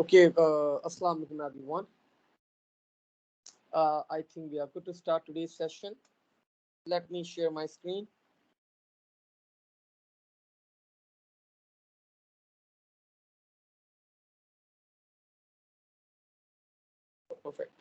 Okay, Assalamu alaikum everyone. I think we are good to start today's session. Let me share my screen. Perfect.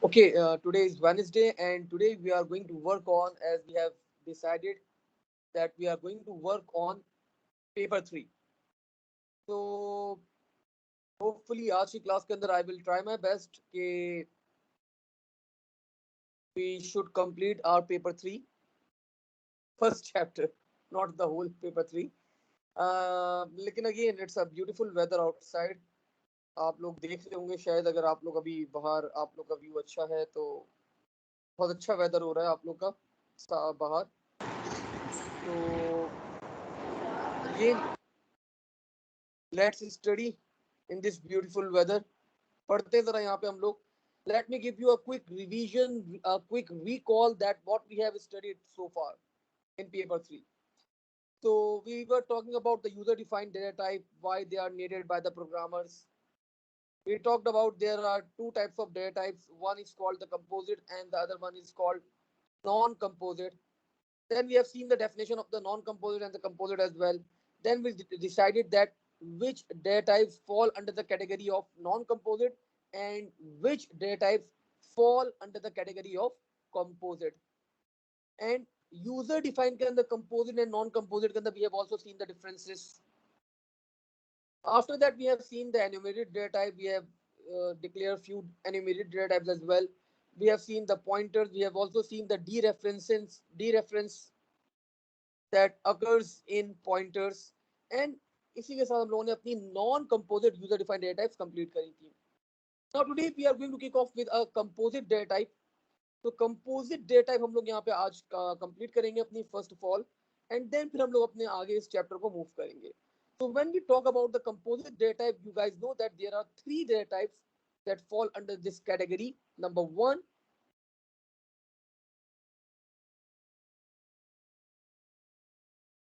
Okay, today is Wednesday, and today we are going to work on, as we have decided, that we are going to work on paper three. So hopefully आज की class के अंदर I will try my best कि we should complete our paper three first chapter, not the whole paper three. लेकिन again it's a beautiful weather outside. आप लोग देख रहे होंगे शायद, अगर आप लोग अभी बाहर, आप लोग का व्यू अच्छा है तो बहुत अच्छा वेदर हो रहा है आप लोग का बाहर। तो again let's study in this beautiful weather. पढ़ते जरा यहाँ पे हम लोग। Let me give you a quick revision, a quick recall that what we have studied so far in paper 3. So we were talking about the user defined data type, why they are needed by the programmers. We talked about there are two types of data types. One is called the composite and the other one is called non-composite. Then we have seen the definition of the non-composite and the composite as well. Then we decided that which data types fall under the category of non-composite and which data types fall under the category of composite. And user defined के अंदर composite and non-composite के अंदर we have also seen the differences. After that, we have seen the enumerated data type. We have declared few enumerated data types as well. We have seen the pointers. We have also seen the dereference that occurs in pointers. And इसी के साथ हम लोगों ने अपनी non-composite user-defined data types complete करी थी. Now today we are going to kick off with a composite data type. तो composite data type हम लोग यहाँ पे आज complete करेंगे अपनी first of all, and then फिर हम लोग अपने आगे इस chapter को move करेंगे. So when we talk about the composite data type, you guys know that there are three data types that fall under this category. Number one,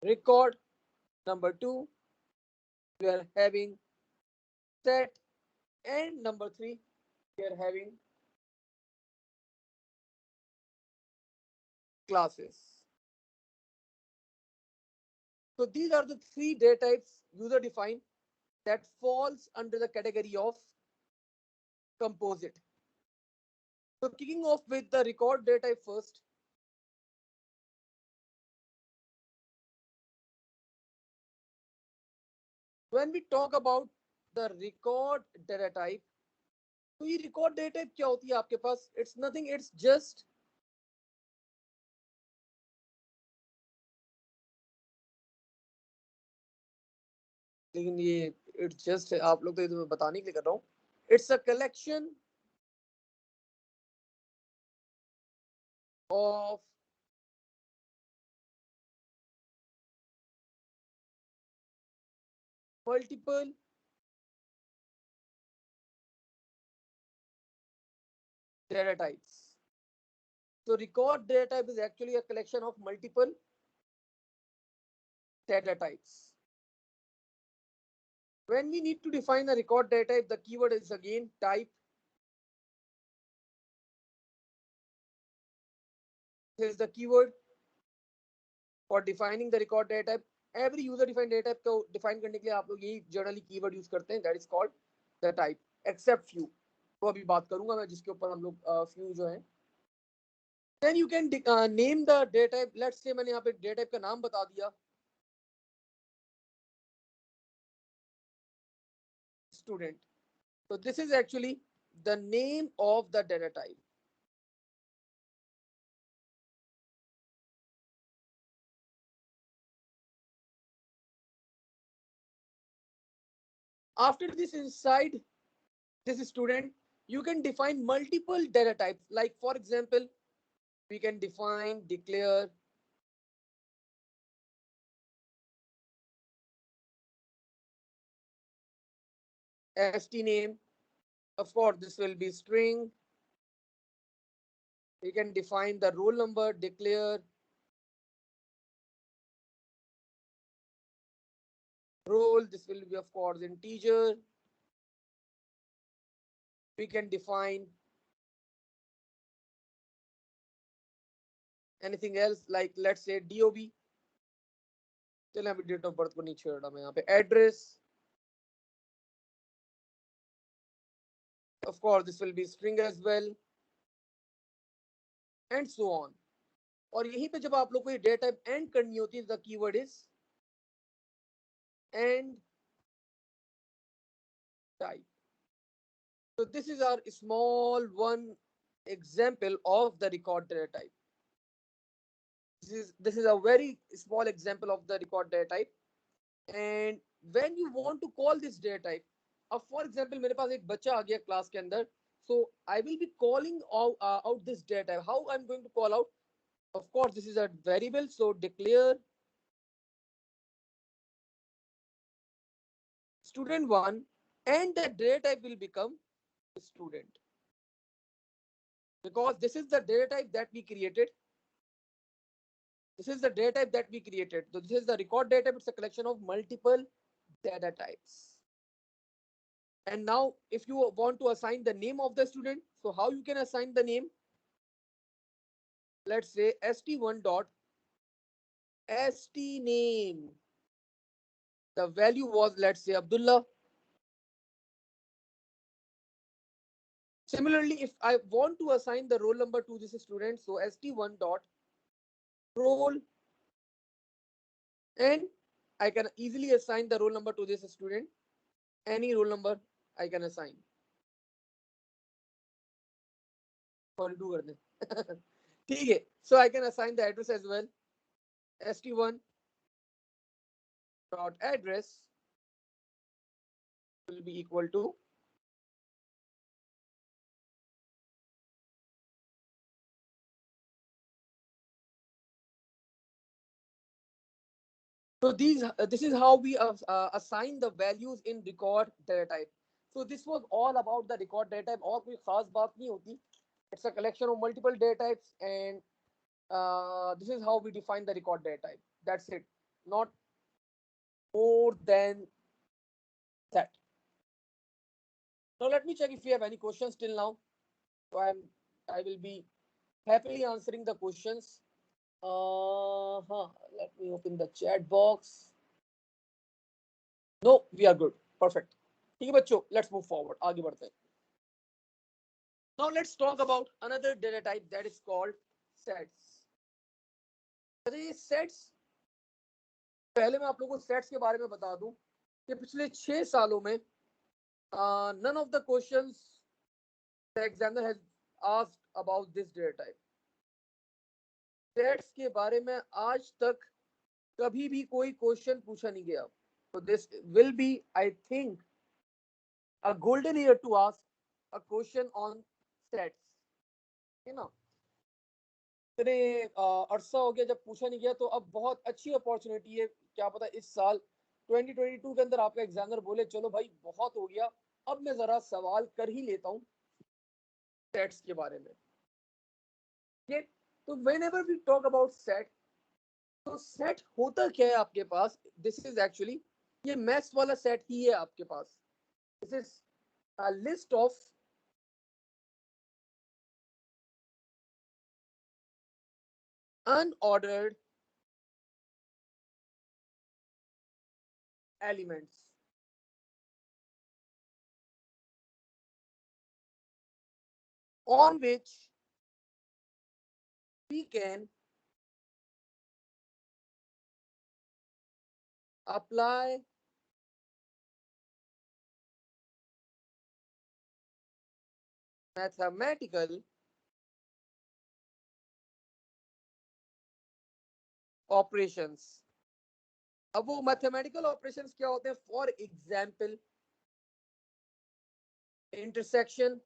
record. Number two, we are having set, and number three, we are having classes. So these are the three data types user defined that falls under the category of composite. So kicking off with the record data type first. When we talk about the record data type, तो ये record data type क्या होती है आपके पास? It's nothing, it's just लेकिन ये it's just आप लोग तो ये तो मैं बताने के लिए कर रहा हूँ. It's a collection of multiple data types. So record data type is actually a collection of multiple data types. When we need to define a record data type, the keyword is again type. This is the keyword for defining the record data type. Every user defined data type को define करने के लिए आप लोग यही generally keyword use करते हैं, that is called the type, except few. तो अभी बात करूंगा मैं जिसके ऊपर हम लोग few जो हैं. Then you can name the data type. Let's say मैंने यहाँ पे data type का नाम बता दिया, student. So this is actually the name of the data type. After this, inside this student, you can define multiple data types. Like for example, we can define, declare, st name. Of course, this will be string. We can define the roll number, declare roll. This will be of course integer. We can define anything else, like let's say dob. चलिए अभी date of birth को नहीं छेड़ रहा मैं यहाँ पे. Address, of course this will be string as well, and so on. और यहीं पे जब आप लोग को ये डेटा टाइप एंड करनी होती है, the keyword is and type. So this is our small one example of the record data type. This is a very small example of the record data type. And when you want to call this data type, अब for example मेरे पास एक बच्चा आ गया class के अंदर, so I will be calling out this data type. How I'm going to call out? Of course this is a variable, so declare student1, and the data type will become student, because this is the data type that we created. This is the data type that we created. So this is the record data type. It's a collection of multiple data types. And now if you want to assign the name of the student, so how you can assign the name? Let's say st1 dot st name. The value was, let's say, Abdullah. Similarly, if I want to assign the roll number to this student, so st1 dot roll, and I can easily assign the roll number to this student. Any roll number I can assign. 42 कर दें. ठीक है. So I can assign the address as well. st1 dot address will be equal to so this is how we assign the values in record data type. So this was all about the record data type. और कोई खास बात नहीं होती. It's a collection of multiple data types, and this is how we define the record data type. That's it. Not more than that. Now let me check if we have any questions till now. So I will be happily answering the questions. Let me open the chat box. No, we are good. Perfect. ठीक है बच्चों, let's move forward. आगे बढ़ते हैं. Now let's talk about another data type that is called sets. अरे sets, पहले मैं आप लोगों को sets के बारे में बता दूं कि पिछले 6 सालों में none of the questions the examiner has asked about this data type. Sets के बारे में आज तक कभी भी कोई क्वेश्चन पूछा नहीं गया. So this will be, I think, a golden year to ask a question on sets. है ना. इतने अरसा हो गया जब पूछा नहीं गया, तो अब बहुत अच्छी अपॉर्चुनिटी है. क्या पता इस साल 2022 के अंदर आपका एग्जामिनर बोले चलो भाई बहुत हो गया, अब मैं जरा सवाल कर ही लेता हूँ सेट्स के बारे में. तो whenever we talk about set, तो सेट होता क्या है आपके पास? दिस इज एक्चुअली, ये मैथ्स वाला सेट ही है आपके पास. This is a list of unordered elements on which we can apply mathematical operations. अब वो मैथमेटिकल ऑपरेशंस क्या होते हैं? For example intersection,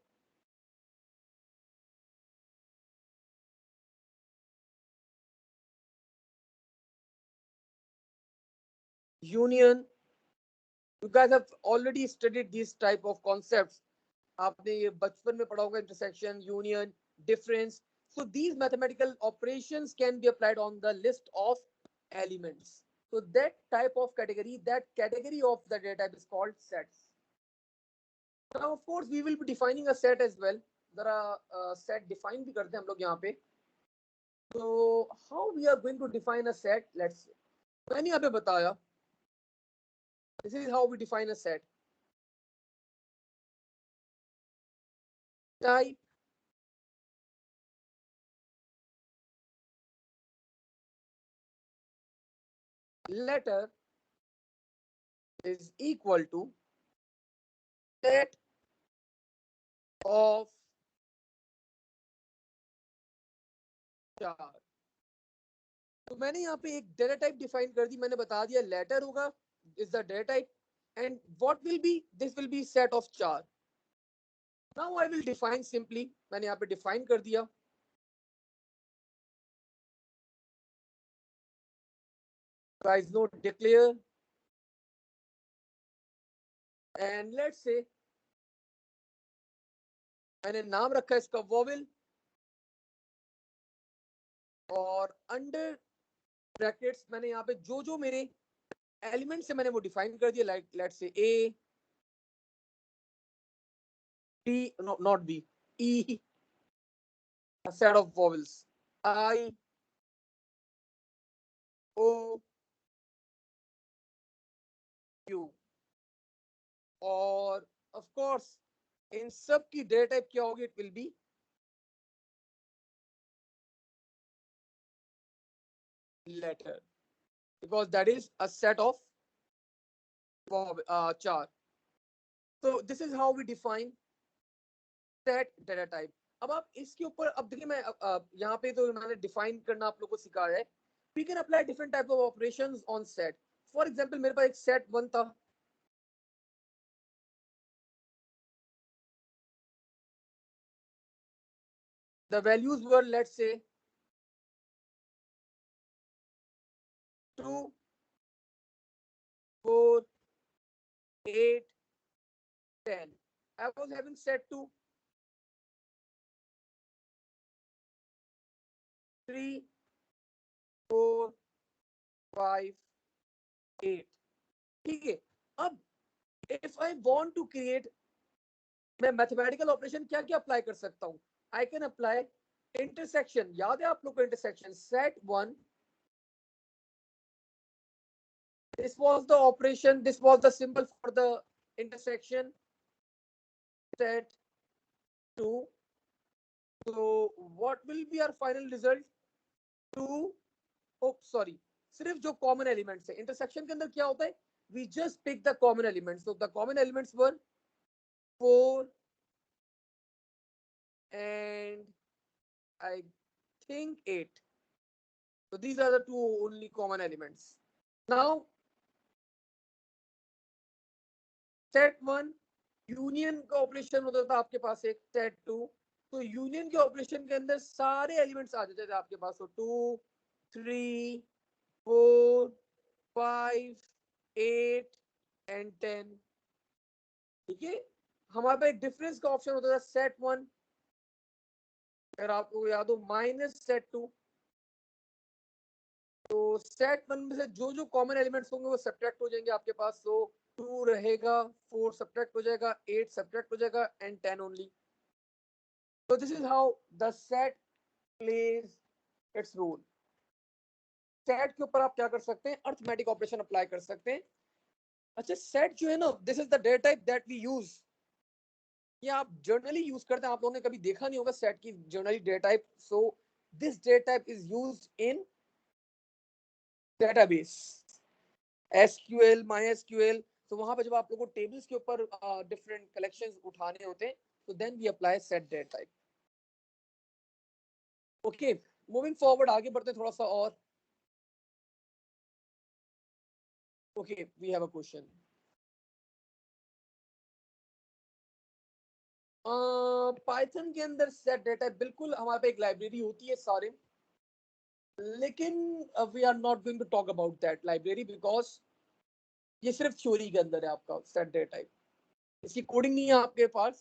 union. You guys have already studied these type of concepts. आपने ये बचपन में पढ़ा होगा, intersection, union, difference. So these mathematical operations can be applied on the list of elements. So that type of category, that category of the data type is called sets. Now of course we will be defining a set as well. जरा set define भी करते हैं हम लोग यहाँ पे. So how we are going to define a set? Let's see. मैंने यहाँ पे बताया. This is how we define a set. Type, letter is equal to set of चार. तो मैंने यहाँ पे एक डेटा टाइप डिफाइन कर दी. मैंने बता दिया लेटर होगा is the data type and what will be, this will be set of char. Now I will define simply. मैंने यहाँ पे डिफाइन कर दिया. guys note declare and let's say मैंने नाम रखा है इसका वोवेल और अंडर ब्रैकेट्स मैंने यहाँ पे जो जो मेरे एलिमेंट से मैंने वो डिफाइन कर दिया. Like let's say A B, not B, E, a set of vowels, I, O, Q. और ऑफ कोर्स इन सब की डेटा टाइप क्या होगी? It will be letter because that is a set of char. So this is how we define set data type. अब आप इसके ऊपर अब देखिए मैं यहाँ पे तो मैंने डिफाइन करना आप लोगों को सिखाया है. We can apply different type of operations on set. For example मेरे पास एक set 1 था. The values were let's say 2, 4, 8, 10. I was having set 2, 3, 4, 5, 8. ठीक है. अब if I want to create, मैं मैथमेटिकल ऑपरेशन क्या क्या अप्लाई कर सकता हूँ? I can apply intersection. याद है आप लोग को intersection? Set 1, this was the operation, this was the symbol for the intersection. Set 2, so what will be our final result? 2, oh sorry, सिर्फ जो कॉमन एलिमेंट्स है इंटरसेक्शन के अंदर क्या होता है? we just pick the common elements. So the common elements were 4 and I think 8. So these are the two only common elements. Now set 1 union का operation होता था आपके पास एक. सेट 2, तो यूनियन के ऑपरेशन के अंदर सारे एलिमेंट्स आ जाते थे आपके पास. तो 2, 3, 4, 5, 8 एंड 10. ठीक है. हमारे पास एक डिफरेंस का ऑप्शन होता था सेट 1, अगर आपको याद हो, माइनस सेट 2. तो सेट 1 में से जो जो कॉमन एलिमेंट्स होंगे वो सब्ट्रैक्ट हो जाएंगे आपके पास. तो 2 रहेगा, 4 सब्ट्रैक्ट हो जाएगा, 8 सब्ट्रैक्ट हो जाएगा and 10 only. So this is how the set plays its role. Set के ऊपर आप क्या कर सकते हैं? अर्थमेटिक ऑपरेशन अप्लाई कर सकते हैं. अच्छा सेट जो है ना, this is the data type that we use. ये आप जर्नली यूज करते हैं. आप लोगों ने कभी देखा नहीं होगा सेट की generally data type. So this data type is used in database, SQL, my SQL. तो वहां पे जब आप लोगों को टेबल्स के ऊपर डिफरेंट कलेक्शंस उठाने होते हैं तो then we apply set data type. Okay, moving forward, आगे बढ़ते हैं थोड़ा सा और. Okay, we have a question. Python के अंदर सेट डेटा बिल्कुल हमारे पे एक लाइब्रेरी होती है सारे, लेकिन we are not going to talk about that library because ये सिर्फ थ्योरी के अंदर है आपका सेट डेटा। इसकी कोडिंग नहीं है आपके पास,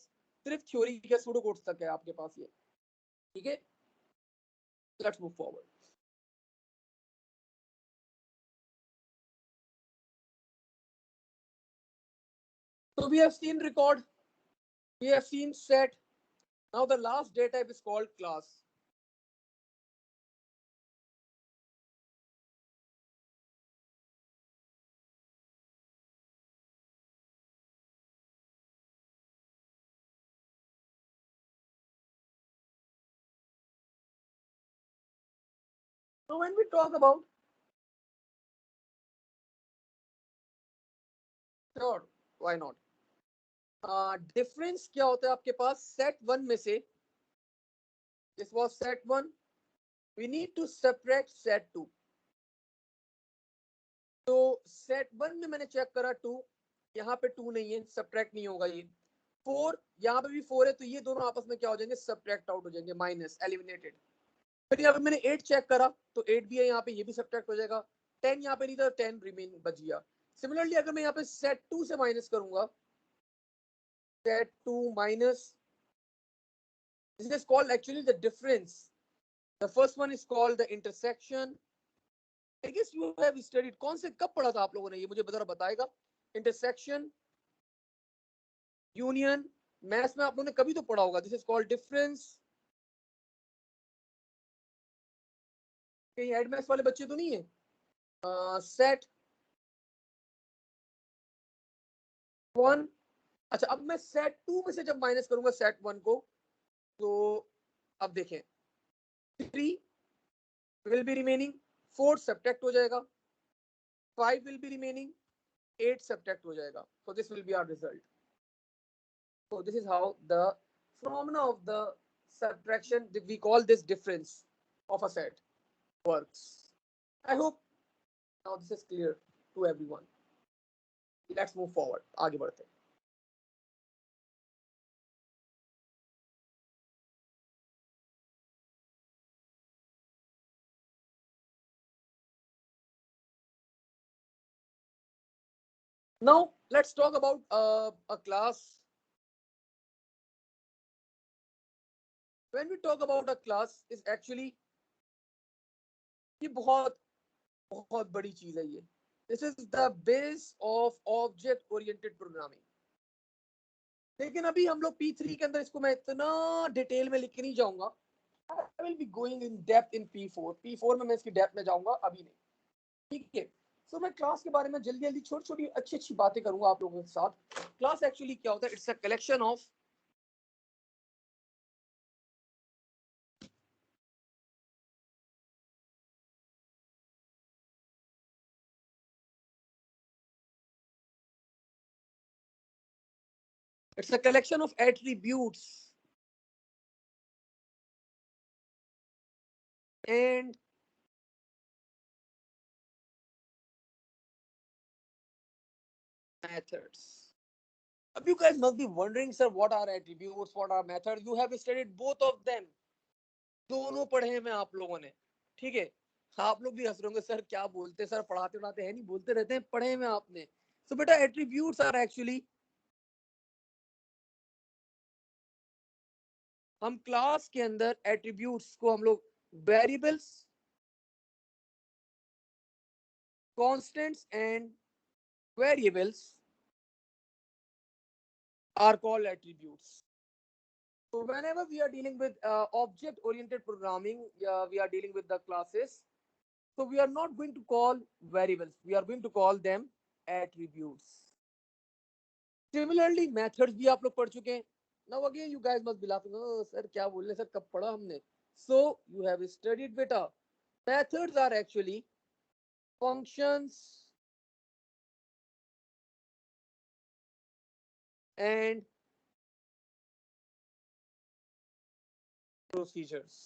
सिर्फ थ्योरी के सूडो कोड्स तक है आपके पास ये। ठीक है, let's move forward. So we have seen record, we have seen set. Now the last data type is called class. So when we talk about, sure, why not? Difference क्या होता है आपके पास सेट वन में से, this was set one, we need to separate set two. तो set one में मैंने चेक करा टू, यहाँ पे टू नहीं है, सब्ट्रैक्ट नहीं होगा ये। फोर, यहाँ पे भी फोर है, तो ये दोनों आपस में क्या हो जाएंगे, सब्ट्रैक्ट आउट हो जाएंगे, माइनस, एलिमिनेटेड। फिर यहाँ पे मैंने एट चेक करा तो एट भी है यहाँ पे, ये भी सब्ट्रैक्ट हो जाएगा। टेन यहाँ पे नहीं था, टेन रिमेन बच गया। सिमिलरली अगर मैं यहाँ पे सेट टू से माइनस करूंगा, set two minus, this is called actually the difference. The first one is called the intersection. I guess you have studied, कौन से कब पढ़ा था आप लोगों ने ये, मुझे जरा बताएगा। इंटरसेक्शन, यूनियन, मैथ्स में आप लोगों ने कभी तो पढ़ा होगा। This is called difference. कहीं एड मैथ्स वाले बच्चे तो नहीं है? सेट वन, अच्छा अब मैं सेट टू में से जब माइनस करूंगा सेट वन को, तो अब देखें, three will be remaining, four subtract हो जाएगा, five will be remaining, eight subtract हो जाएगा। So this will be our result. So this is how the phenomena of the subtraction, we call this difference of a set, works. I hope now this is clear to everyone. Let's move forward. आगे बढ़ते हैं. Now let's talk about a class. When we talk about a class, is actually ये बहुत बहुत बड़ी चीज है ये. This is the base of object oriented programming. लेकिन अभी हम लोग P3 के अंदर इसको मैं इतना डिटेल में लिख के नहीं जाऊंगा. I will be going in depth in P4. P4 में मैं इसकी डेप्थ में जाऊंगा, अभी नहीं. ठीक है. सो मैं क्लास के बारे में जल्दी जल्दी छोटी छोटी अच्छी अच्छी बातें करूंगा आप लोगों के साथ. क्लास एक्चुअली क्या होता है? It's a collection of attributes and methods. You guys must be wondering, sir, what are attributes, what are methods? You have studied both of them. दोनों पढ़े हैं मैं आप लोगों ने. ठीक है. आप लोग भी हंस रहे होंगे, सर क्या बोलते, सर पढ़ाते पढ़ाते हैं नहीं, बोलते रहते हैं, पढ़े हैं आपने. सो बेटा एट्रीब्यूट्स आर एक्चुअली, हम क्लास के अंदर एट्रीब्यूट्स को हम लोग variables, constants and variables are called attributes. So whenever we are dealing with object oriented programming, we are dealing with the classes. So we are not going to call variables, we are going to call them attributes. Similarly methods भी आप लोग पढ़ चुके हैं. Now again you guys must be laughing, oh sir क्या बोल रहे sir, कब पढ़ा हमने. So you have studied beta. Methods are actually functions and procedures.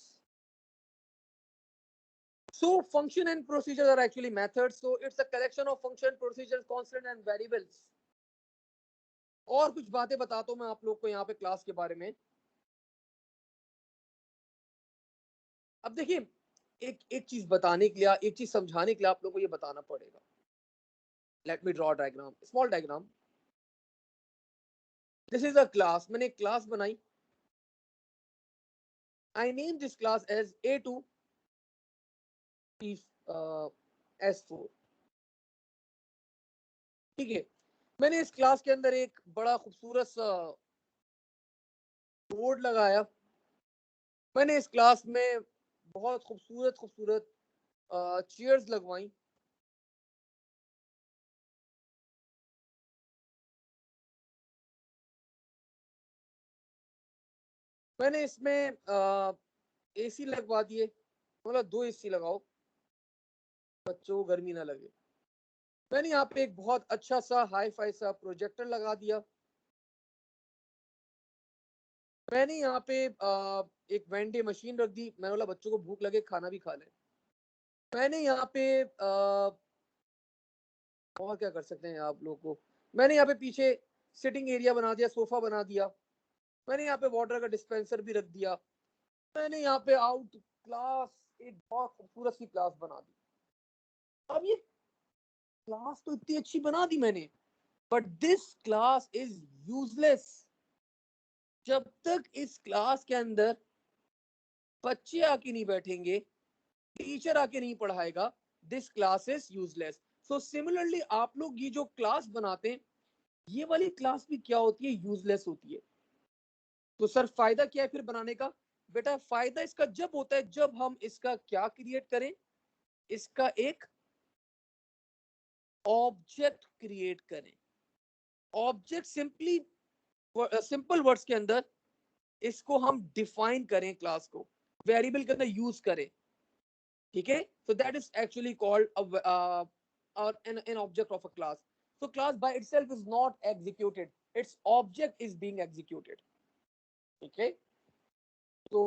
So function and procedures are actually methods. So it's a collection of function, procedures, constant and variables. और कुछ बातें बताता हूँ मैं आप लोग को यहाँ पे क्लास के बारे में। अब देखिए, एक एक चीज बताने के लिए, एक चीज समझाने के लिए आप लोग को ये बताना पड़ेगा। Let me draw diagram, small diagram. This is a class, मैंने एक क्लास बनाई। I name this class as A2 S4। ठीक है, मैंने इस क्लास के अंदर एक बड़ा खूबसूरत सा बोर्ड लगाया। मैंने इस क्लास में बहुत खूबसूरत खूबसूरत चेयर्स लगवाई। मैंने इसमें एसी लगवा दिए, मतलब 2 एसी लगाओ, बच्चों को गर्मी ना लगे। मैंने यहाँ पे एक बहुत अच्छा सा हाई फाई सा प्रोजेक्टर लगा दिया। मैंने यहाँ पे एक वेंडे मशीन रख दी, मैंने बोला बच्चों को भूख लगे खाना भी खा लें। मैंने यहाँ पे और क्या कर सकते हैं आप लोगों को, मैंने यहाँ पे पीछे सिटिंग एरिया बना दिया, सोफा बना दिया। मैंने यहाँ पे वाटर का डिस्पेंसर भी रख दिया। मैंने यहाँ पे आउट क्लास एक बहुत खूबसूरत सी क्लास बना दी। अब ये क्लास तो इतनी अच्छी बना दी मैंने, but this class is useless. जब तक इस क्लास के अंदर बच्चे आके नहीं बैठेंगे, टीचर आके नहीं पढ़ाएगा, this class is useless. So similarly आप लोग ये जो क्लास बनाते हैं, ये वाली क्लास भी क्या होती है, यूजलेस होती है। तो सर फायदा क्या है फिर बनाने का? बेटा फायदा इसका जब होता है जब हम इसका क्या क्रिएट करें, इसका एक ऑब्जेक्ट क्रिएट करें। ऑब्जेक्ट सिंपली, सिंपल वर्ड्स के अंदर इसको हम डिफाइन करें, क्लास को वेरिएबल के अंदर यूज करें। ठीक है, so that is actually called an object of a class. So class by itself is not executed, its object is being executed. ठीक है, तो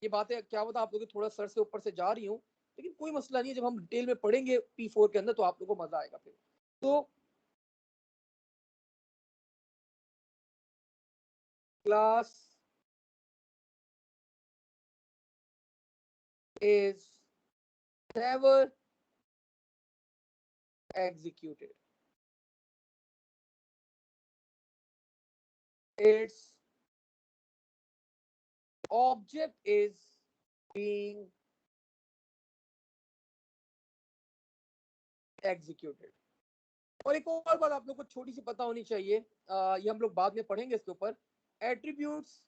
ये बातें क्या बता आप लोग थोड़ा सर से ऊपर से जा रही हूँ, लेकिन कोई मसला नहीं है, जब हम डिटेल में पढ़ेंगे P4 के अंदर तो आप लोगों को मजा आएगा फिर। तो class is never executed, its object is being executed। और एक और बात आप लोग को छोटी सी पता होनी चाहिए, ये हम लोग बाद में पढ़ेंगे इसके ऊपर। Attributes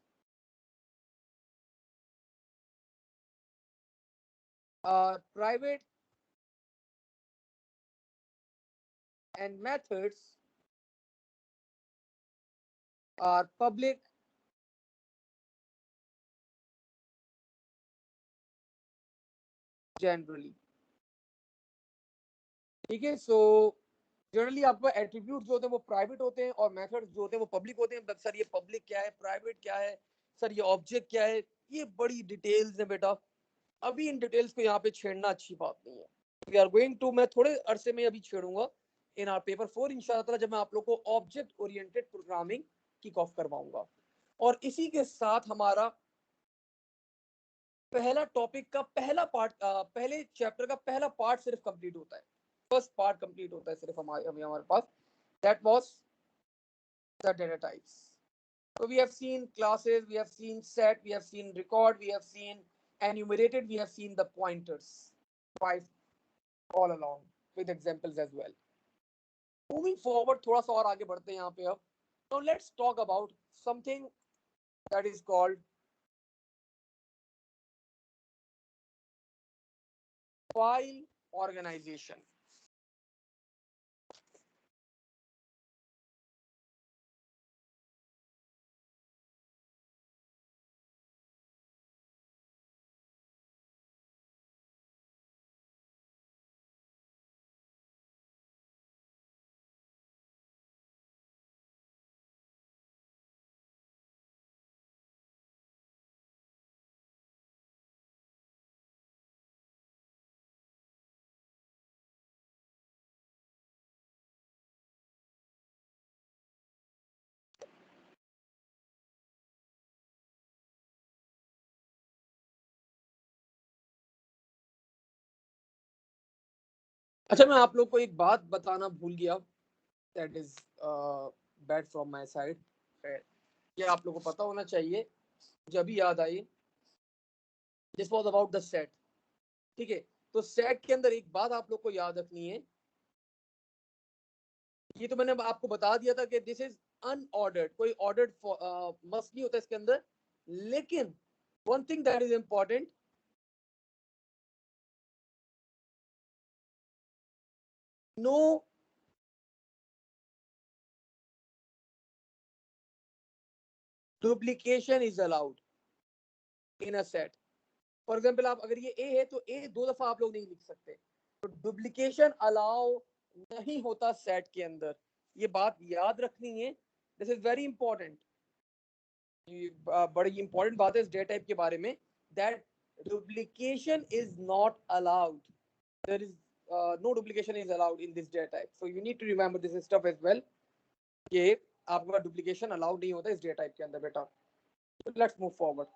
are private and methods are public generally. ठीक है, सो जनरली आपका एट्रीब्यूट्स जो होते हैं वो प्राइवेट होते हैं और मेथड्स जो होते हैं वो पब्लिक होते हैं। सर ये पब्लिक क्या है, प्राइवेट क्या है, सर ये ऑब्जेक्ट क्या है, ये बड़ी डिटेल्स है बेटा। अभी इन डिटेल्स को यहाँ पे छेड़ना अच्छी बात नहीं है। वी आर गोइंग टू, मैं थोड़े अरसे में अभी छेड़ूंगा इन आर पेपर 4 इंशाल्लाह, जब मैं आप लोग को object oriented programming kick off करवाऊंगा। और इसी के साथ हमारा पहला टॉपिक का पहला पार्ट, पहले चैप्टर का पहला पार्ट सिर्फ कंप्लीट होता है। फर्स्ट पार्ट कंप्लीट होता है सिर्फ हमारे पास। That was the data types. So we have seen classes, we have seen set, we have seen record, we have seen enumerated, we have seen the pointers twice all along with examples as well. Moving forward, थोड़ा सा और आगे बढ़ते हैं यहाँ पे अब। So let's talk about something that is called file organization. अच्छा, मैं आप लोग को एक बात बताना भूल गया, that is bad from my side. ये आप लोग को पता होना चाहिए, जब भी याद आई। This was about the set, ठीक है। तो सेट के अंदर एक बात आप लोग को याद रखनी है, ये तो मैंने आपको बता दिया था कि दिस इज अनऑर्डर्ड, कोई ऑर्डर्ड मस्ट नहीं होता इसके अंदर। लेकिन one thing that is important, no duplication is allowed in a set. For example, आप अगर ये ए है तो ए दो दफा आप लोग नहीं लिख सकते, तो डुप्लीकेशन अलाउ नहीं होता सेट के अंदर। ये बात याद रखनी है, दिस इज वेरी इंपॉर्टेंट। बड़ी इंपॉर्टेंट बात है इस डेटा टाइप के बारे में, that duplication is not allowed, there is no duplication is allowed in this data type, so you need to remember this stuff as well, कि आपका duplication allowed नहीं होता इस डेटा टाइप के अंदर बेटा। Let's move forward.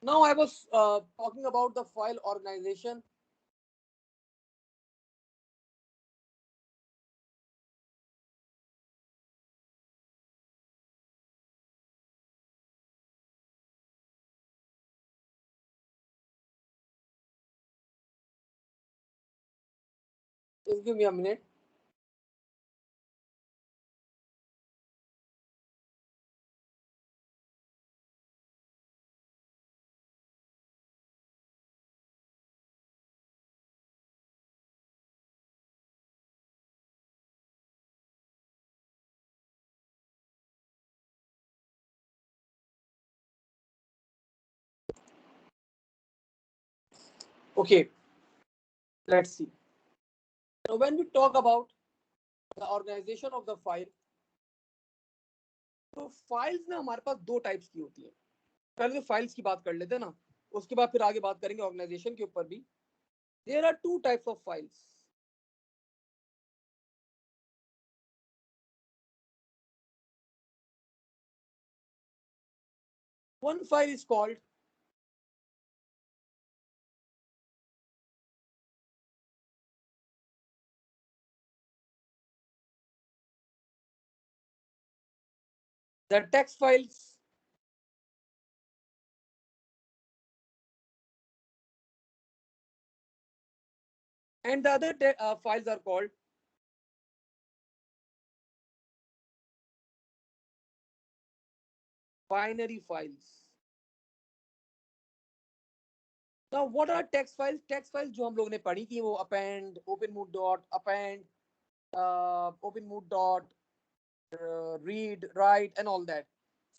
Now I was talking about the file organization. Just give me a minute. Okay, let's see. So when we talk about the organization of the file, तो files ना हमारे पास दो types की होती है। पहले तो files की बात कर लेते हैं ना, उसके बाद फिर आगे बात करेंगे ऑर्गेनाइजेशन के ऊपर भी। There are two types of files. One file is called the text files, and the other files are called binary files. Now what are text files? Text files जो हम लोग ने पढ़ी थी वो append, openmood dot append, openmood dot read, write and all that.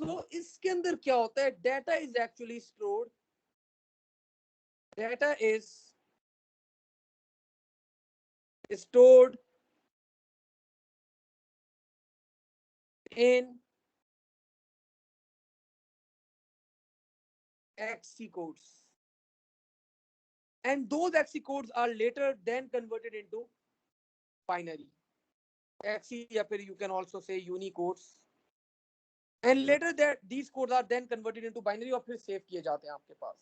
So इसके अंदर क्या होता है, data is actually stored, data is stored in XC codes, and those XC codes are later then converted into binary XC, या फिर you can also say Unicodes, and later that these codes are then converted into binary और फिर save किए जाते हैं आपके पास।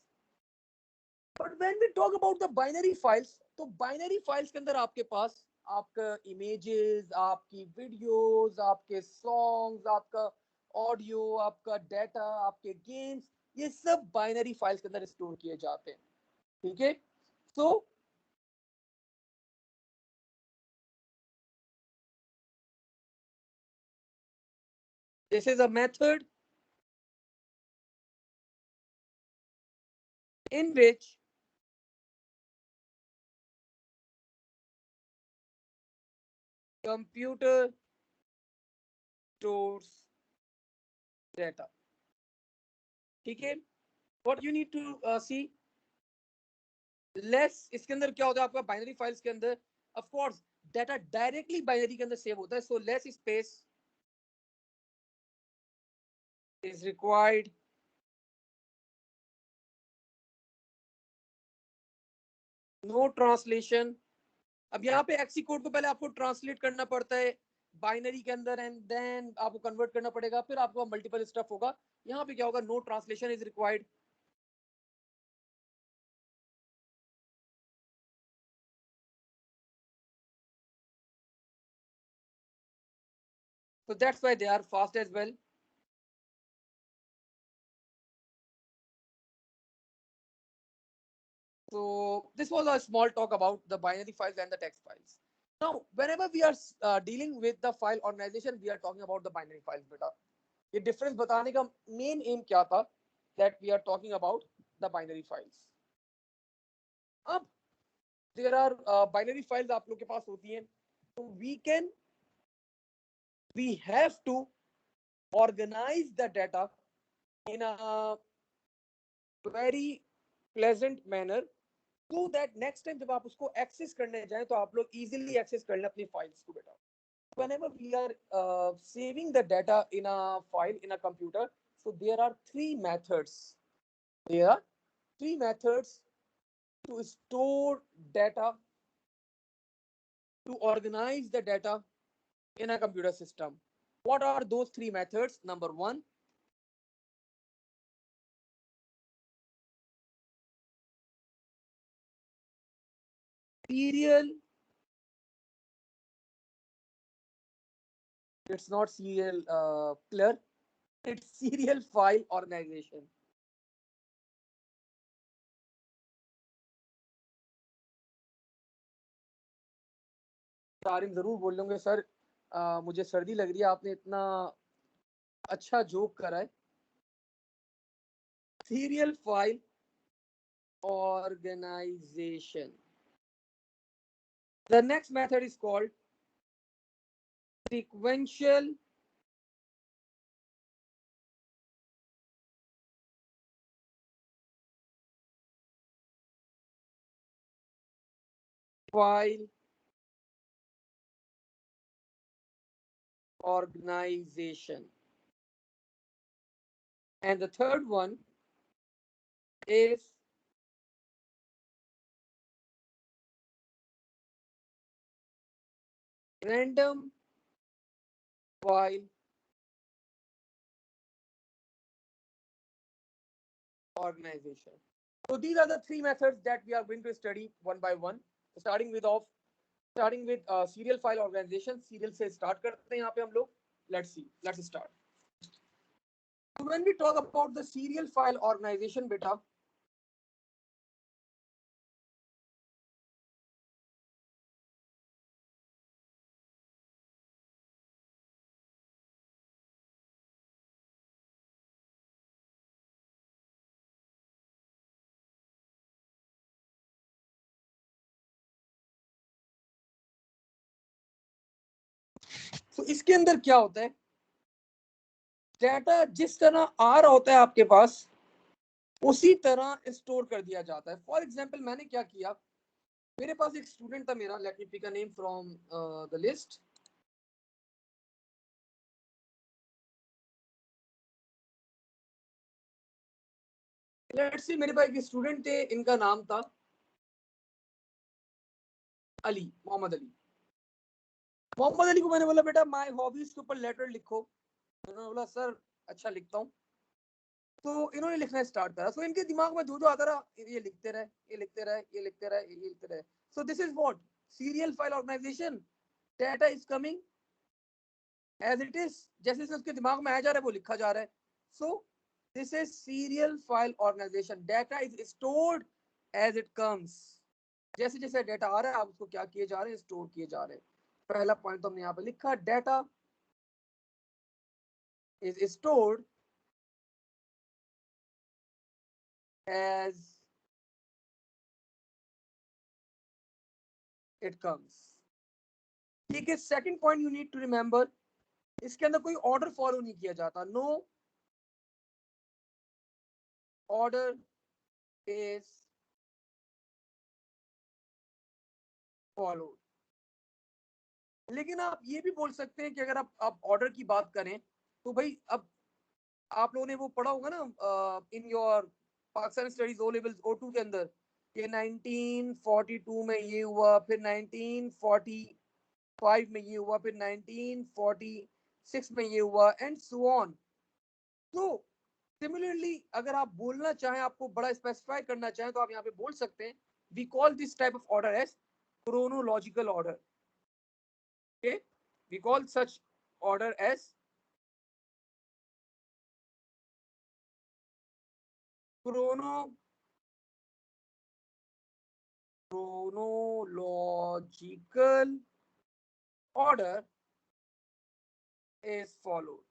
But when we talk about the binary files, तो binary files के अंदर आपके पास आपका images, आपकी videos, आपके songs, आपका audio, आपका data, आपके games, ये सब binary files के अंदर स्टोर किए जाते हैं, ठीक है। So this is a method in which computer stores data, ठीक है। What you need to see, less इसके अंदर क्या होता है आपका बाइनरी फाइल्स के अंदर, of course data directly binary के अंदर सेव होता है, so less space is required, no translation. अब यहाँ पे एक्सी कोड को पहले आपको ट्रांसलेट करना पड़ता है, बाइनरी के अंदर, एंड देन आपको कन्वर्ट करना पड़ेगा, फिर आपको मल्टीपल स्टेप होगा। यहाँ पे क्या होगा, no translation is required. So that's why they are fast as well. So this was a small talk about the binary files and the text files. Now, whenever we are dealing with the file organization, we are talking about the binary files, beta. ये difference बताने का main aim क्या था? That we are talking about the binary files. अब there are binary files आप लोग के पास होती हैं, so we have to organize the data in a very pleasant manner, so that next time जब आप उसको एक्सेस करने जाएं तो आप लोग easily एक्सेस कर लें अपनी फाइल्स को बेटा. Whenever we are saving the data in a file in a computer, so there are three methods. There are three methods to store data, to organize the data in a computer system. What are those three methods? Number one, serial. It's not serial killer. It's serial file organization. Tarim जरूर बोल लूंगे sir, मुझे सर्दी लग रही है, आपने इतना अच्छा जोक करा है. Serial file organization. The next method is called sequential file organization. And the third one is random file organization. So these are the three methods that we are going to study one by one, starting with serial file organization. Serial से start करते हैं यहाँ पे हम लोग. Let's start. So when we talk about the serial file organization, beta, तो इसके अंदर क्या होता है, डाटा जिस तरह आ रहा होता है आपके पास उसी तरह स्टोर कर दिया जाता है. फॉर एग्जाम्पल मैंने क्या किया, मेरे पास एक स्टूडेंट था मेरा, let me pick a name from the list. Let's see मेरे पास एक स्टूडेंट थे, इनका नाम था अली, मोहम्मद अली. मोहम्मद अली को मैंने बोला बेटा माय हॉबीज के ऊपर लेटर लिखो. उन्होंने बोला सर अच्छा लिखता हूँ. तो इन्होंने लिखना स्टार्ट करा. सो इनके दिमाग में जो जो आता रहा ये लिखते रहे, ये लिखते रहे, ये लिखते रहे, ये लिखते रहे. So this is what serial file organization. Data is coming as it is, जैसे जैसे उसके दिमाग में आ जा रहा है वो लिखा जा रहा है. So this is serial file organization. Data is stored as it comes. जैसे जैसे डाटा आ रहा है आप उसको क्या किए जा रहे हैं, स्टोर किए जा रहे हैं. पहला पॉइंट तो हमने यहाँ पे लिखा, data is stored as it comes. ठीक है. Second point you need to remember, इसके अंदर कोई ऑर्डर फॉलो नहीं किया जाता. No order is followed. लेकिन आप ये भी बोल सकते हैं कि अगर आप ऑर्डर की बात करें तो भाई अब आप लोगों ने वो पढ़ा होगा ना in your Pakistan studies O levels O2 के अंदर, कि 1942 में ये हुआ, फिर 1945 1945 में ये हुआ, फिर 1946 में ये हुआ, एंड सो ऑन। तो सिमिलरली अगर आप बोलना चाहें, आपको बड़ा स्पेसिफाई करना चाहें, तो आप यहाँ पे बोल सकते हैं, we call this type of order as chronological order. Okay, we call such order as chronological order is followed.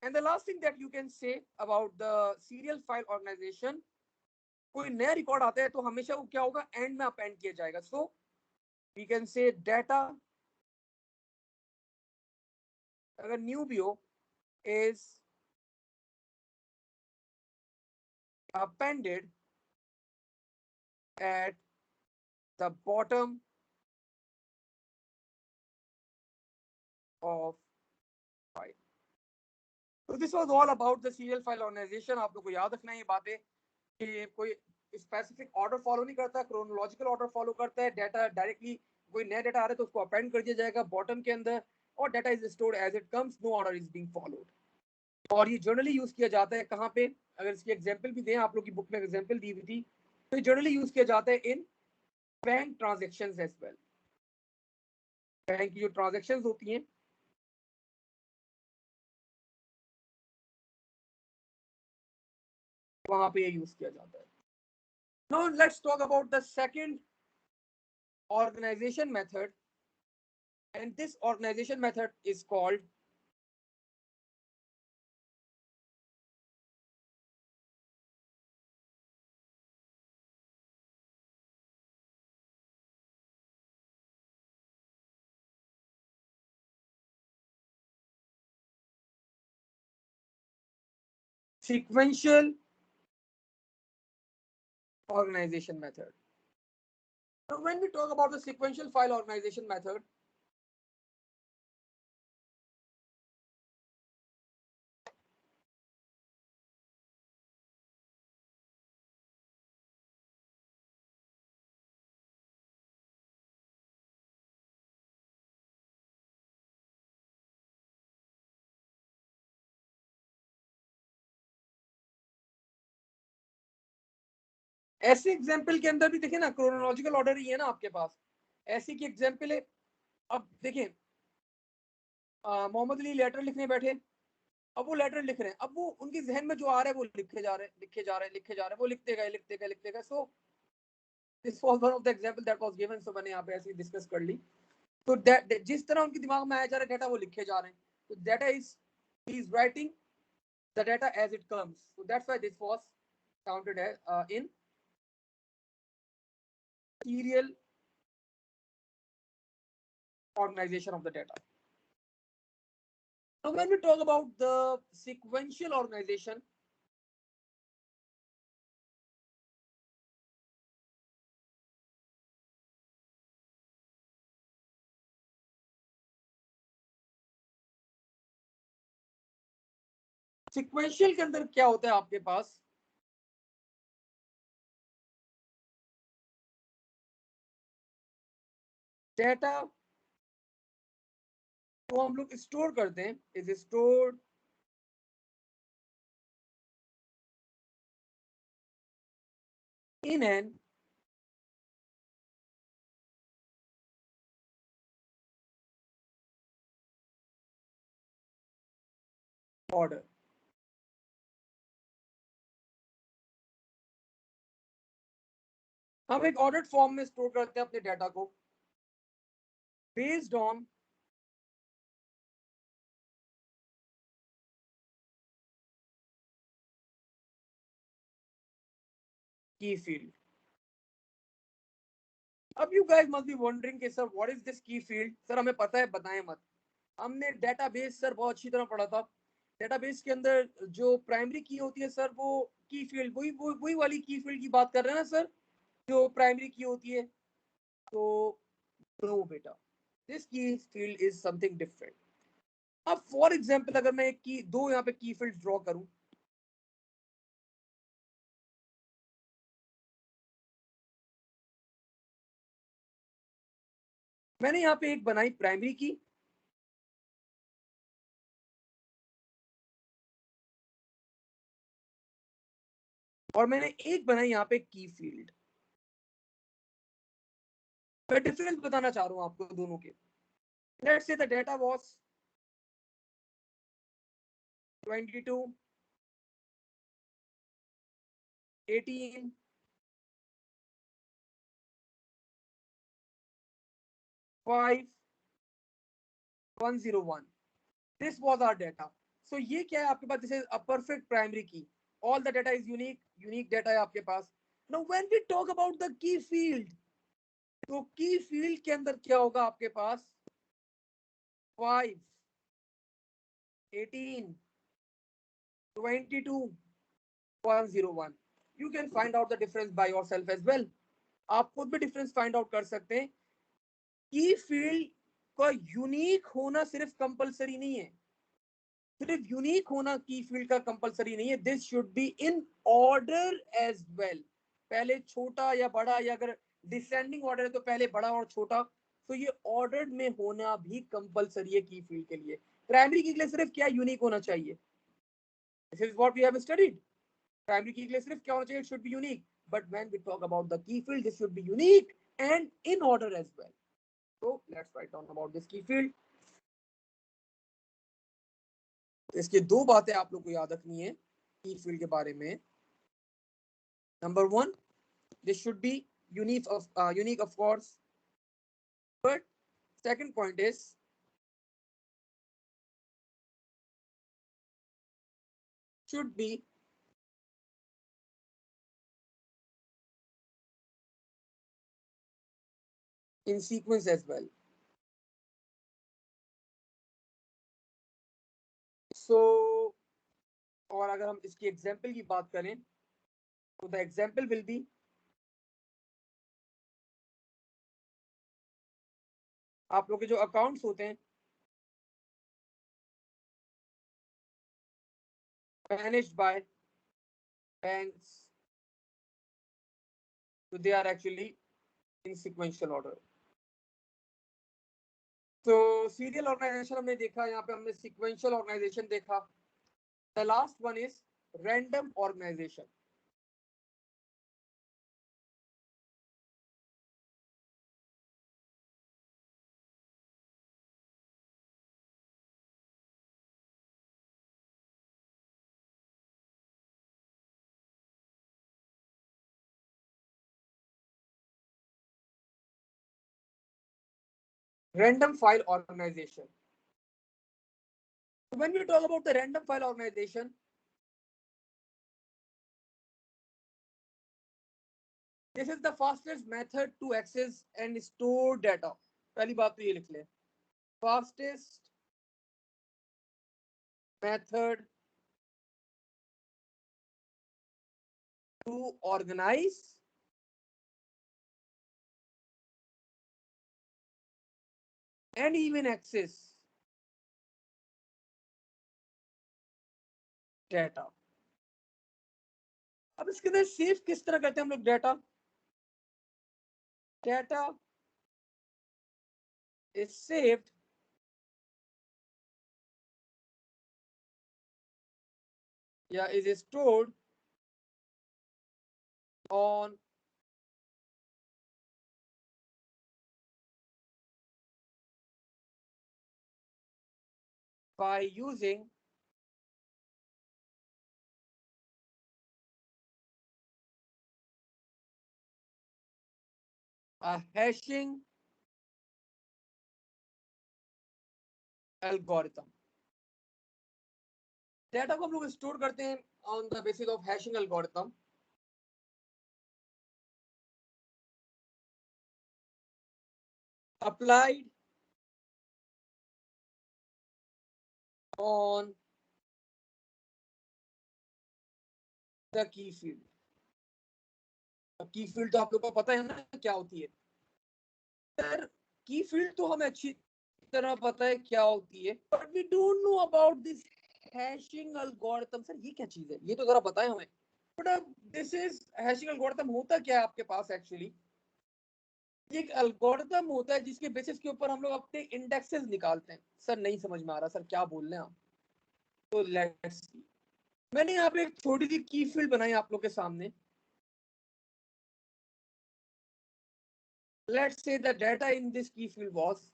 And the last thing that you can say about the serial file organization, कोई नया record आता है तो हमेशा वो क्या होगा, and में अपेंड किया जाएगा. So we can say data अगर न्यू भी हो is appended at the bottom of file. So this was all about the serial file organization. आप लोग को याद रखना है ये बातें कि कोई स्पेसिफिक ऑर्डर फॉलो नहीं करता, क्रोनोलॉजिकल ऑर्डर फॉलो करता है. डाटा डायरेक्टली कोई नया डाटा आ रहा है तो उसको अपेंड कर दिया जाएगा बॉटम के अंदर, और data is stored as it comes, no order is being followed. और ये जनरली यूज किया जाता है कहाँ पे, अगर इसकी एग्जांपल भी दें, आप लोग की बुक में एग्जांपल दी हुई थी, तो ये जनरली यूज किया जाता है in bank transactions as well. Bank की जो ट्रांजैक्शंस होती हैं वहां पे ये यूज किया जाता है. Now let's talk about the second organization method, and this organization method is called sequential organization method. Now when we talk about the sequential file organization method, ऐसे एग्जाम्पल के अंदर भी देखिए ना, क्रोनोलॉजिकल ऑर्डर ही है ना आपके पास. ऐसी की एग्जाम्पल है, अब देखिए मोहम्मद अली लेटर लिखने बैठे, अब वो लेटर लिख रहे हैं, अब वो उनके जहन में जो आ रहा है वो लिखे जा रहे हैं, लिखे जा रहे हैं, लिखे जा रहे हैं, वो लिखते गए लिखते गए लिखते गए. So this was one of the example that was given. So मैंने यहाँ पे ऐसे डिस्कस कर ली. तो जिस तरह उनके दिमाग में आया जा रहा है डाटा, वो लिखे जा रहे हैं. तो data is writing the data as it comes. So that's why this was counted as in serial organization of the data. Now, when we talk about the sequential organization, sequential के अंदर क्या होता है आपके पास, डाटा को हम लोग स्टोर करते हैं, is stored in an order. हम एक ऑर्डर्ड फॉर्म में स्टोर करते हैं अपने डाटा को बेस्ड ऑन की फील्ड. अब you guys must be wondering कि sir what is this key field. Sir हमें पता है, बताएं मत. हमने डेटाबेस सर बहुत अच्छी तरह पढ़ा था. डेटाबेस के अंदर जो प्राइमरी की होती है सर, वो की फील्ड वही वाली की फील्ड की बात कर रहे हैं ना सर, जो प्राइमरी की होती है. तो नो बेटा, this key field is something different. अब फॉर एग्जांपल अगर मैं एक की दो यहाँ पे की फील्ड ड्रॉ करूं, मैंने यहाँ पे एक बनाई प्राइमरी की, और मैंने एक बनाई यहाँ पे की फील्ड। मैं डिफरेंस बताना चाह रहा हूँ आपको दोनों के। Let's say the data was 22, 18, 5, 101. This was our data. So ये क्या है आपके पास? This is a perfect primary key. All the data is unique. Unique data है आपके पास. Now when we talk about the key field, तो key field के अंदर क्या होगा आपके पास? 5, 18, 22, 101. You can find out the difference by yourself as well. आप खुद भी difference find out कर सकते हैं. Key field का यूनिक होना सिर्फ कंपलसरी नहीं है, सिर्फ यूनिक होना की फील्ड का कंपलसरी नहीं है. This should be in order as well. पहले छोटा या बड़ा, या अगर डिसेंडिंग ऑर्डर है तो पहले बड़ा और छोटा. तो ये ऑर्डर में होना भी कंपलसरी है की फील्ड के लिए. प्राइमरी की के लिए सिर्फ क्या यूनिक होना चाहिए. This is what we have studied. Primary key के लिए सिर्फ क्या होना चाहिए? It should be unique. But when we talk about the key field, this should be unique and in order as well. So let's write down about this key field. तो इसकी दो बातें आप लोग को याद रखनी है की फील्ड के बारे में. Number one, this should be unique of course. But second point is should be in sequence as well. So और अगर हम इसकी एग्जाम्पल की बात करें तो द एग्जाम्पल विल बी आप लोग के जो अकाउंट्स होते हैं managed by banks, so they are actually in sequential order. तो सीरियल ऑर्गेनाइजेशन हमने देखा, यहाँ पे हमने सीक्वेंशियल ऑर्गेनाइजेशन देखा. The last one is random organization. Random file organization. When we talk about the random file organization, this is the fastest method to access and store data. पहली बात तो ये लिख लें, fastest method to organize and even access data. अब इसके अंदर save किस तरह करते हैं हम लोग data? Data is saved is stored on by using a hashing algorithm. Data को हम लोग स्टोर करते हैं on the basis of hashing algorithm. applied on the key field. की फील्ड तो आप लोग को पता है ना क्या होती है सर. की फील्ड तो हमें अच्छी तरह पता है क्या होती है, but we don't know about this hashing algorithm. Sir ये क्या चीज है, ये तो जरा बताएं हमें. But this is hashing algorithm. होता क्या है आपके पास एक्चुअली? ये एक एल्गोरिथम होता है जिसके बेसिस के ऊपर हम लोग अपने इंडेक्सेस निकालते हैं। सर नहीं समझ में आ रहा सर, क्या बोल रहे हैं आप? तो लेट्स सी, मैंने यहाँ पे एक छोटी सी की फील्ड बनाई आप लोग के सामने। Let's say the data in this key field was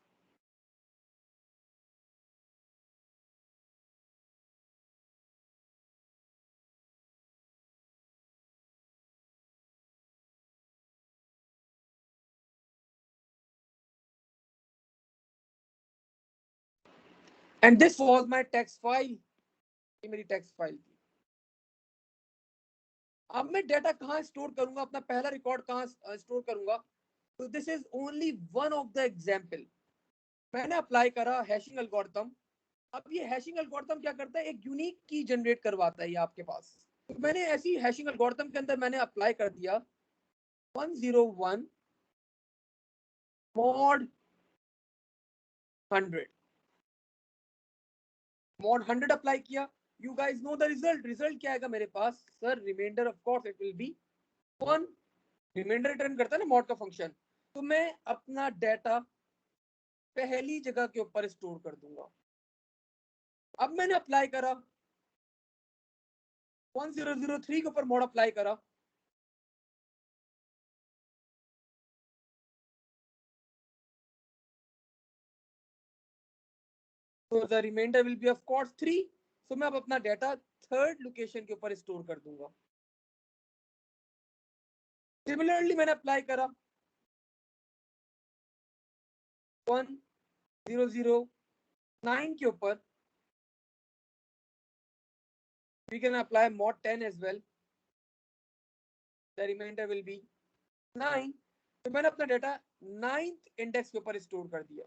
and this was my text file. ये मेरी टेक्स्ट फाइल थी। अब मैं डाटा कहाँ स्टोर करूंगा, अपना पहला रिकॉर्ड कहाँ स्टोर करूंगा? तो this is only one of the example. मैंने अप्लाई करा हैशिंग एल्गोरिथम। अब ये हैशिंग एल्गोरिथम क्या करता है, एक यूनिक की जनरेट करवाता है ये आपके पास। तो मैंने ऐसी हैशिंग एल्गोरिथम के अंदर मैंने अप्लाई कर दिया 101 मॉड 100। मॉड 100 अप्लाई किया। You guys know the result. Result क्या आएगा मेरे पास? Sir reminder of course it will be 1। Reminder return करता है ना मॉड का फंक्शन। तो मैं अपना डाटा पहली जगह के ऊपर स्टोर कर दूंगा। अब मैंने अप्लाई करा 1003 के ऊपर मॉड अप्लाई करा। तो the remainder will be of course 3। So मैं अब अपना डाटा थर्ड लोकेशन के ऊपर स्टोर कर दूंगा। सिमिलरली मैंने अप्लाई करा 1009 के ऊपर। We can apply mod 10 as well. The remainder will be 9। तो मैंने अपना डाटा 9th इंडेक्स के ऊपर स्टोर कर दिया।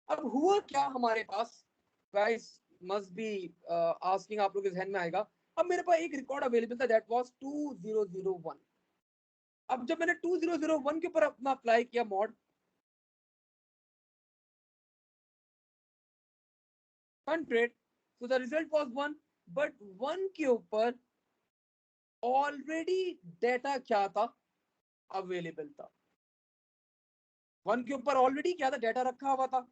अब हुआ क्या हमारे पास? गाइस मस्ट बी आस्किंग, आप लोग के जहन में आएगा। अब मेरे पास एक रिकॉर्ड अवेलेबल था, दैट वाज 2001। अब जब मैंने 2001 के ऊपर अपना अप्लाई किया mod 100, so the result was 1। But 1 के ऊपर ऑलरेडी डाटा क्या था? अवेलेबल था। 1 के ऊपर ऑलरेडी क्या था? डाटा रखा हुआ था।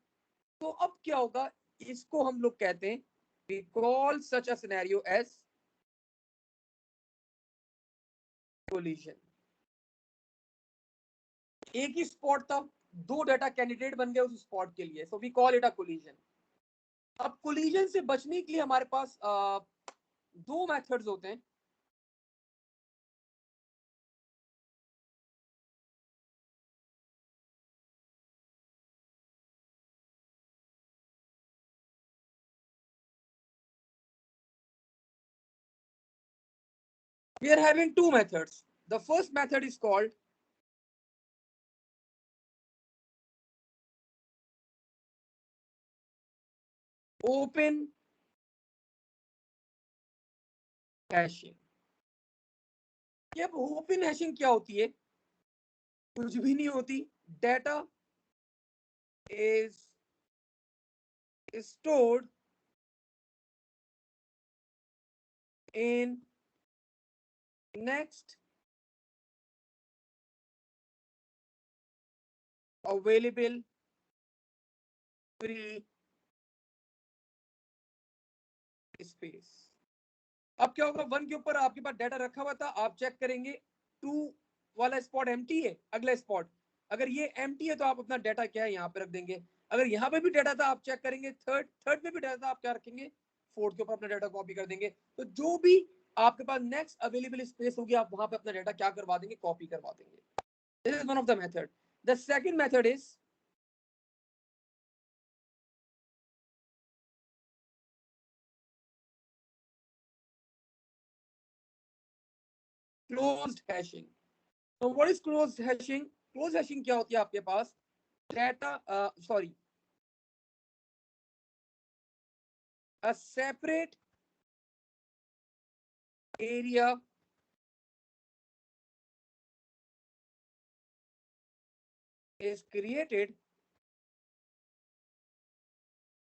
तो अब क्या होगा? इसको हम लोग कहते हैं, we call such a scenario as collision। एक ही स्पॉट था, दो डाटा कैंडिडेट बन गए उस स्पॉट के लिए, so we call it a collision. अब कोलिजन से बचने के लिए हमारे पास दो मेथड्स होते हैं। We are having two methods. The first method is called open hashing। ये ओपन हैशिंग क्या होती है? कुछ भी नहीं होती। Data is stored in next available free space। अब क्या होगा? 1 के ऊपर आपके पास डाटा रखा हुआ था, आप चेक करेंगे 2 वाला स्पॉट एम्प्टी है, अगला स्पॉट अगर ये एम्प्टी है तो आप अपना डाटा क्या है यहाँ पे रख देंगे। अगर यहाँ पे भी डाटा था आप चेक करेंगे, थर्ड पे भी डाटा था आप क्या रखेंगे? फोर्थ के ऊपर अपना डाटा कॉपी कर देंगे। तो जो भी आपके पास नेक्स्ट अवेलेबल स्पेस होगी आप वहां पे अपना डाटा क्या करवा देंगे? कॉपी करवा देंगे। This is one of the method. The second method is closed hashing. तो what is closed hashing? Closed hashing क्या होती है? आपके पास data sorry a separate area is created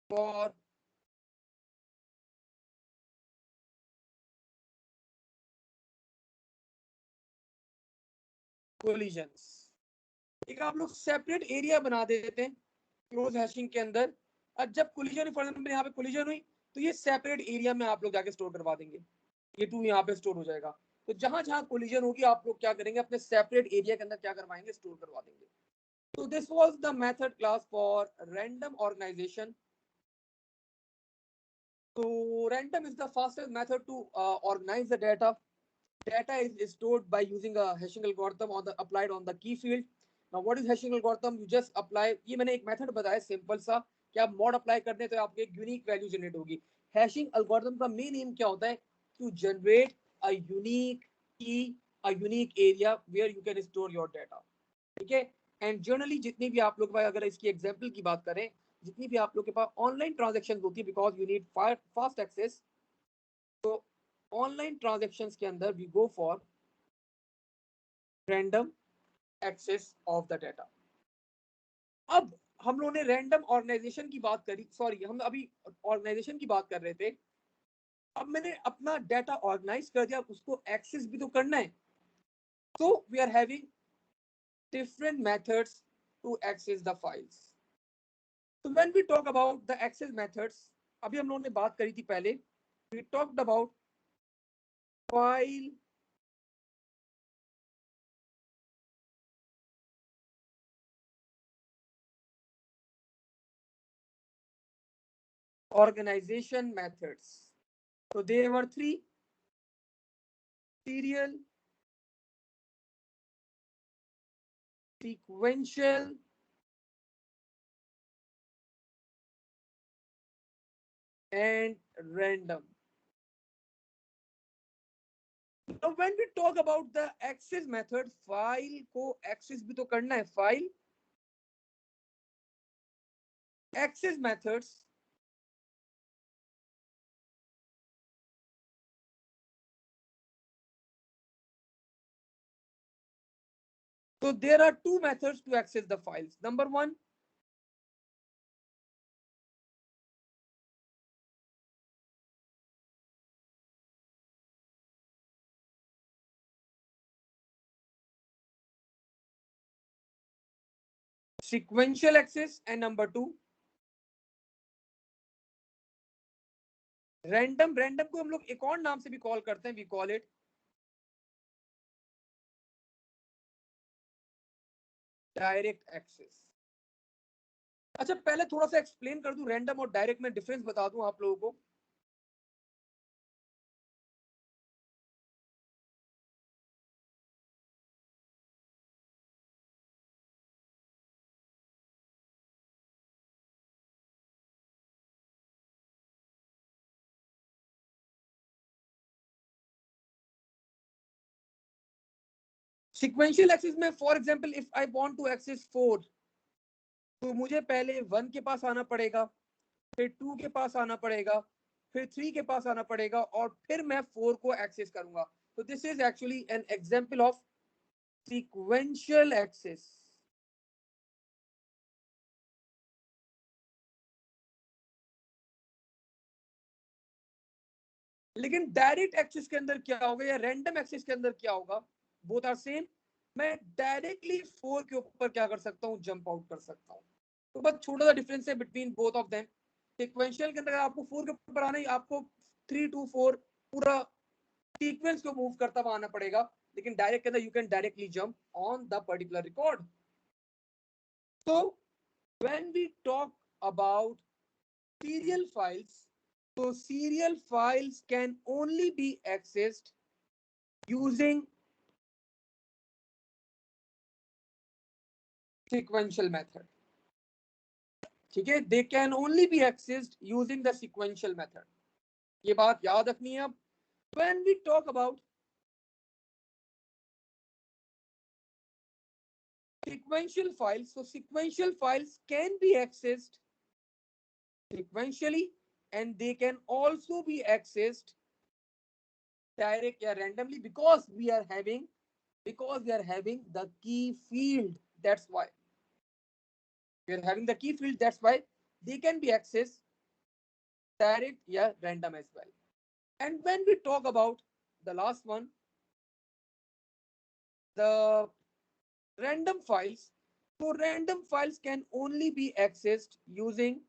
for collisions. एक आप लोग सेपरेट एरिया बना देते हैं क्लोज हैशिंग के अंदर, और जब कोलिजन फॉर एग्जांपल यहाँ पे कोलिजन हुई तो ये सेपरेट एरिया में आप लोग जाके स्टोर करवा देंगे, ये 2 यहाँ पे स्टोर हो जाएगा। तो जहां जहां कोलिजन होगी आप लोग क्या करेंगे, अपने सेपरेट एरिया के अंदर क्या करवाएंगे, स्टोर करवा देंगे। तो this was the method class for random organization. तो random is the fastest method to organize the data. Data is stored by using a hashing algorithm on the applied on the key field. Now what is hashing algorithm? You just apply, ये मैंने एक method बताया simple सा कि आप mod apply करते हैं तो आपको एक यूनिक वैल्यू जनरेट होगी। हैशिंग एल्गोरिथम का मेन एम क्या होता है, to generate a unique key, a unique area where you can store your data. ठीक है। एंड जनरली जितनी भी आप लोग, अगर इसकी एग्जांपल की बात करें, जितनी भी आप लोग के पास ऑनलाइन ट्रांजैक्शन होती है, because you need fast access, तो ऑनलाइन ट्रांजैक्शंस के अंदर we go for random access of the data. अब हम लोगों ने रैंडम ऑर्गेनाइजेशन की बात करी, सॉरी हम अभी ऑर्गेनाइजेशन की बात कर रहे थे। अब मैंने अपना डाटा ऑर्गेनाइज कर दिया, उसको एक्सेस भी तो करना है। तो we are having different methods to access the files. So when we talk about the access methods, अभी हम लोगों ने बात करी थी पहले, we talked about file organization methods. So there were 3: serial, sequential, and random. Now when we talk about the access method, file को access भी तो करना है, file access methods so there are 2 methods to access the files. Number 1, sequential access, and number 2, random. Random को हम लोग एक और नाम से भी कॉल करते हैं, we call it direct access. अच्छा पहले थोड़ा सा एक्सप्लेन कर दूं, रैंडम और डायरेक्ट में डिफरेंस बता दूं आप लोगों को। सीक्वेंशियल एक्सेस में for example if I want to access 4, तो मुझे पहले 1 के पास आना पड़ेगा, फिर 2 के पास आना पड़ेगा, फिर 3 के पास आना पड़ेगा, और फिर मैं 4 को एक्सेस करूंगा। तो this is actually an example of sequential access. लेकिन डायरेक्ट एक्सेस के अंदर क्या होगा या रैंडम एक्सेस के अंदर क्या होगा, बोथ आर सेम। मैं डायरेक्टली 4 के ऊपर क्या कर सकता हूँ, जंप आउट कर सकता हूँ। तो बस छोटा सा डिफरेंस है between both of them. Sequential के अंदर आपको 4 के ऊपर आना ही, आपको 3 to 4 पूरा सीक्वेंस को मूव करता हुआ आना पड़ेगा। लेकिन डायरेक्ट के अंदर you can directly jump on the particular record. तो when we talk about serial files, so serial files can only be accessed using sequential method। ठीक है, they can only be accessed using the sequential method। ये बात याद रखनी है। अब when we talk about sequential files, so sequential files can be accessed sequentially and they can also be accessed direct or randomly, because we are having the key field. That's why we are having the key field, that's why they can be accessed direct or random as well। And when we talk about the last one, the random files. So random files can only be accessed using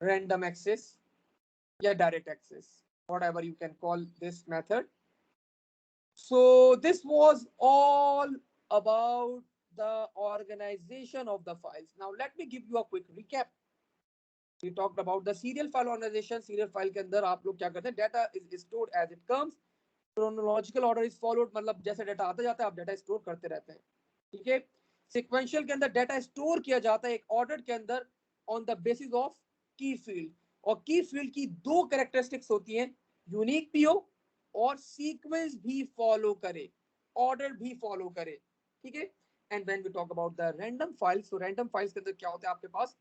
random access, yeah, direct access, whatever you can call this method. So this was all about the organization of the files. Now let me give you a quick recap. We talked about the serial file organization. Serial file के अंदर आप लोग क्या करते हैं, data is stored as it comes. Chronological order is followed, मतलब जैसे data आता जाता है आप डाटा स्टोर करते रहते हैं, ठीक है. सिक्वेंशियल के अंदर डाटा स्टोर किया जाता है एक ऑर्डर के अंदर on the basis of key field. और की फील्ड की दो कैरेक्टरिस्टिक्स होती हैं, यूनिक पीओ और सीक्वेंस भी फॉलो करे, ऑर्डर भी फॉलो करे, ठीक है. And when we talk about the random files, तो रैंडम फाइल्स के अंदर क्या होता है आपके पास,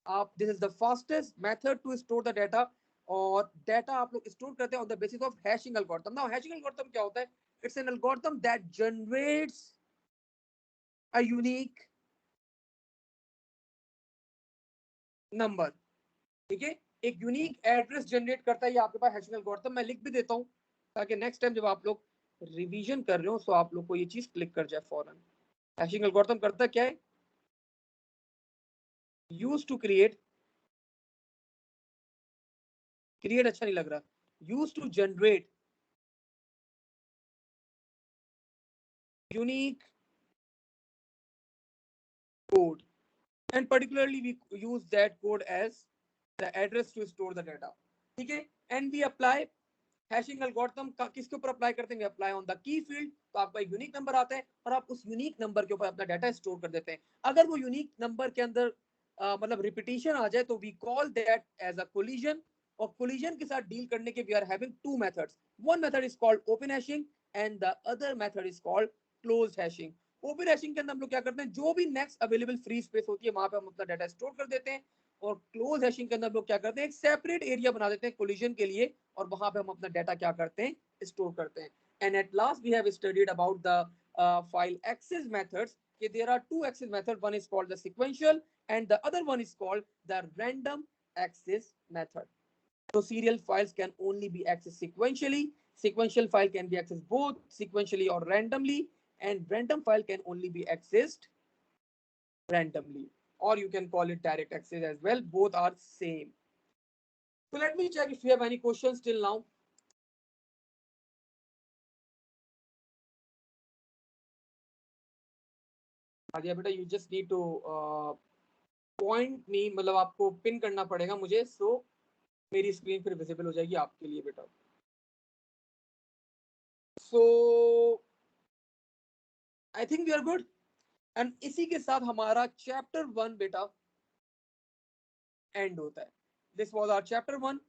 आप this is the fastest method to store the data. और डाटा आप लोग स्टोर करते हैं on the basis of hashing algorithm. Now hashing algorithm क्या होता है, it's an algorithm that generates a unique number, ठीक है. एक यूनिक एड्रेस जनरेट करता है, ये आपके पास हैशिंग एल्गोरिथम. मैं लिख भी देता हूं ताकि नेक्स्ट टाइम जब आप लोग रिवीजन कर रहे हो तो आप लोग को ये चीज क्लिक कर जाए फौरन. हैशिंग एल्गोरिथम करता क्या है, यूज टू क्रिएट, क्रिएट अच्छा नहीं लग रहा, use to generate unique code, and particularly we use that code as the address to store the data, ठीक है. And we apply hashing algorithm का किसके ऊपर अप्लाई करते हैं, apply on the key field. तो आपका एक यूनिक नंबर आता है और आप उस यूनिक नंबर के ऊपर अपना डाटा स्टोर कर देते हैं. अगर वो यूनिक नंबर के अंदर मतलब रिपीटिशन आ जाए तो we call that as a collision. और कोलिजन के साथ डील करने के we are having two methods. One method is called open hashing and the other method is called closed hashing. Open hashing के अंदर हम लोग क्या करते हैं, जो भी नेक्स्ट अवेलेबल फ्री स्पेस होती है वहां पे हम अपना डाटा स्टोर कर देते हैं. और क्लोज हैशिंग के अंदर हम लोग क्या करते हैं, एक सेपरेट एरिया बना देते हैं कोलिजन के लिए, और वहां पे हम अपना डाटा क्या करते हैं, स्टोर करते हैं. And at last we have studied about the file access methods. Okay, there are two access methods. One is called the sequential and the other one is called the random access method. So serial files can only be accessed sequentially. Sequential file can be accessed both sequentially or randomly, and random file can only be accessed randomly, or you can call it direct access as well. Both are same. So let me check if you have any questions till now. आगे बेटा, you just need to point me, मतलब आपको pin करना पड़ेगा मुझे, so मेरी screen फिर visible हो जाएगी आपके लिए बेटा. So I think we are good. And इसी के साथ हमारा चैप्टर 1 बेटा एंड होता है. दिस वाज आवर चैप्टर 1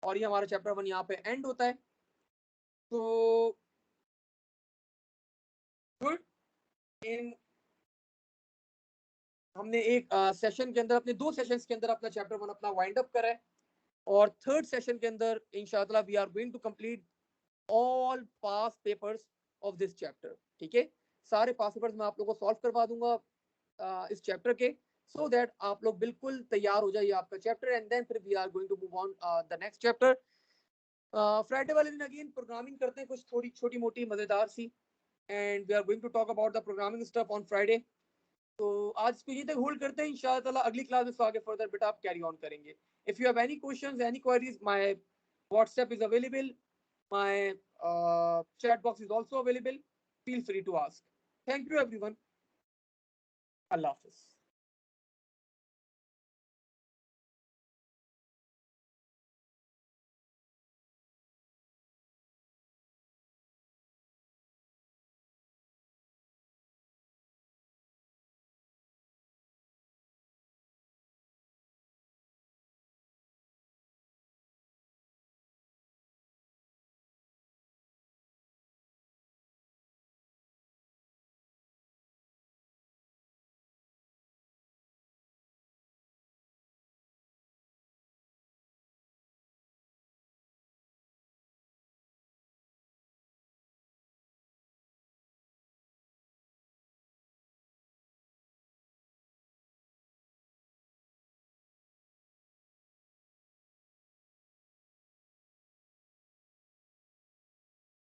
और ये हमारा चैप्टर 1 यहाँ पे एंड होता है. तो गुड. इन हमने एक सेशन के अंदर, अपने दो सेशंस के अंदर अपना चैप्टर 1 अपना वाइंड अप करा है. और थर्ड सेशन के अंदर इंशाल्लाह we are going to complete all past papers of this chapter, ठीक है. सारे पास पेपर्स मैं आप लोगों को सॉल्व करवा दूंगा इस चैप्टर के, सो दैट आप लोग बिल्कुल तैयार हो जाइए आपका चैप्टर. एंड देन फिर we are going to move on the next chapter. Friday वाले दिन अगेन प्रोग्रामिंग करते हैं कुछ थोड़ी छोटी मोटी मजेदार सी, and we are going to talk about the programming stuff on Friday. तो आज इसको ये तक होल्ड करते हैं. इंशाल्लाह अगली क्लास में आगे फर्दर बेटा आप कैरी ऑन करेंगे. If you have any questions, any queries, my WhatsApp is available, my chat box is also available. Feel free to ask. Thank you everyone. Allah Hafiz.